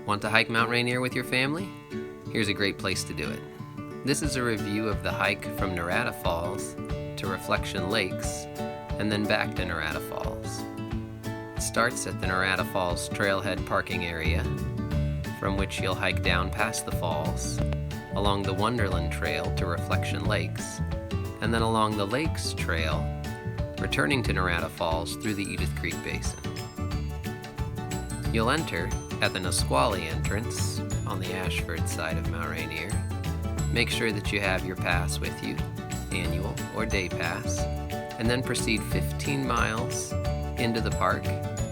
Want to hike Mount Rainier with your family? Here's a great place to do it. This is a review of the hike from Narada Falls to Reflection Lakes and then back to Narada Falls. It starts at the Narada Falls trailhead parking area, from which you'll hike down past the falls, along the Wonderland Trail to Reflection Lakes, and then along the Lakes Trail, returning to Narada Falls through the Edith Creek Basin. You'll enter at the Nisqually entrance on the Ashford side of Mount Rainier. Make sure that you have your pass with you, annual or day pass, and then proceed 15 miles into the park,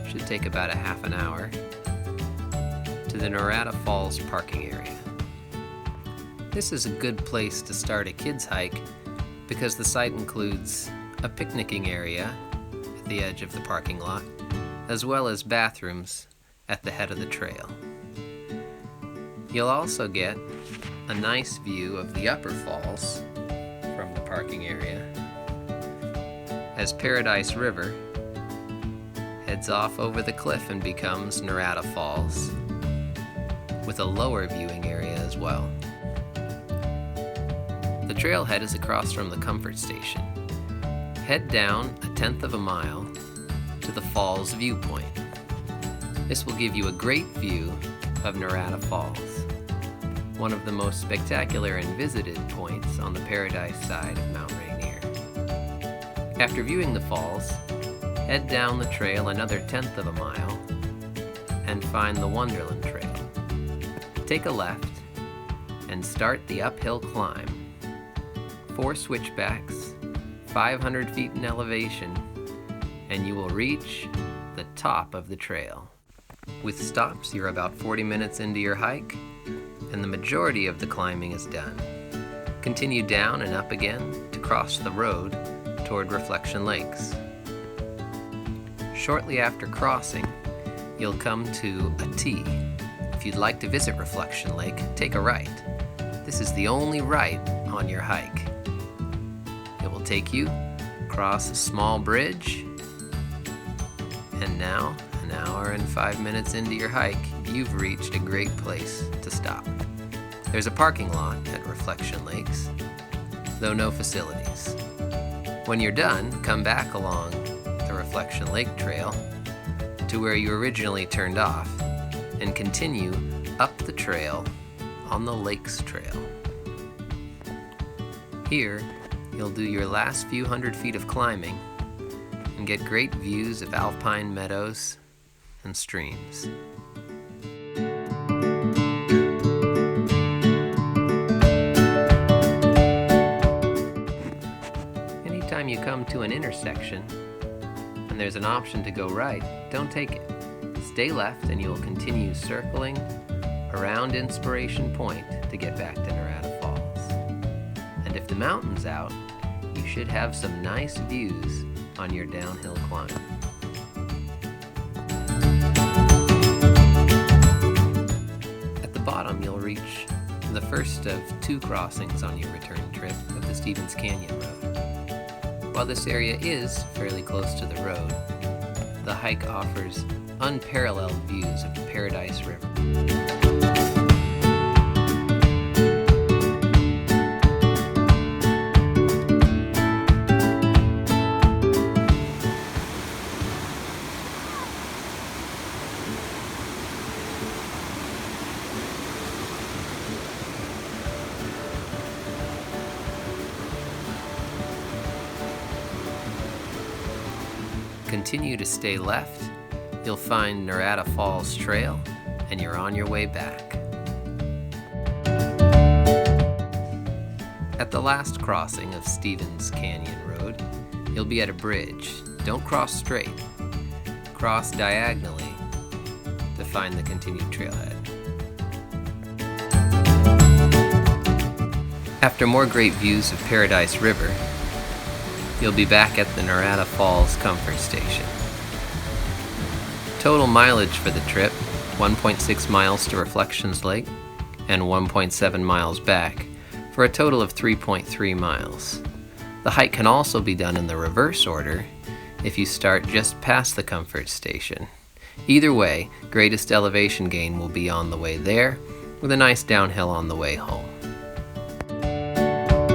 should take about a half an hour, to the Narada Falls parking area. This is a good place to start a kids hike because the site includes a picnicking area at the edge of the parking lot, as well as bathrooms at the head of the trail. You'll also get a nice view of the upper falls from the parking area as Paradise River heads off over the cliff and becomes Narada Falls, with a lower viewing area as well. The trailhead is across from the comfort station. Head down 1/10 of a mile to the falls viewpoint. This will give you a great view of Narada Falls, one of the most spectacular and visited points on the Paradise side of Mount Rainier. After viewing the falls, head down the trail another 1/10 of a mile and find the Wonderland Trail. Take a left and start the uphill climb. 4 switchbacks, 500 feet in elevation, and you will reach the top of the trail. With stops, you're about 40 minutes into your hike, and the majority of the climbing is done. Continue down and up again to cross the road toward Reflection Lakes. Shortly after crossing, you'll come to a T. If you'd like to visit Reflection Lake, take a right. This is the only right on your hike. It will take you across a small bridge, and now, an hour and 5 minutes into your hike, you've reached a great place to stop. There's a parking lot at Reflection Lakes, though no facilities. When you're done, come back along the Reflection Lake Trail to where you originally turned off and continue up the trail on the Lakes Trail. Here, you'll do your last few hundred feet of climbing and get great views of alpine meadows and streams. Anytime you come to an intersection and there's an option to go right, don't take it. Stay left and you'll continue circling around Inspiration Point to get back to Narada Falls. And if the mountain's out, you should have some nice views on your downhill climb. At the bottom, you'll reach the first of 2 crossings on your return trip of the Stevens Canyon Road. While this area is fairly close to the road, the hike offers unparalleled views of the Paradise River. Continue to stay left, you'll find Narada Falls Trail, and you're on your way back. At the last crossing of Stevens Canyon Road, you'll be at a bridge. Don't cross straight. Cross diagonally to find the continued trailhead. After more great views of Paradise River, you'll be back at the Narada Falls Comfort Station. Total mileage for the trip, 1.6 miles to Reflections Lake and 1.7 miles back, for a total of 3.3 miles. The hike can also be done in the reverse order if you start just past the Comfort Station Either way, greatest elevation gain will be on the way there, with a nice downhill on the way home.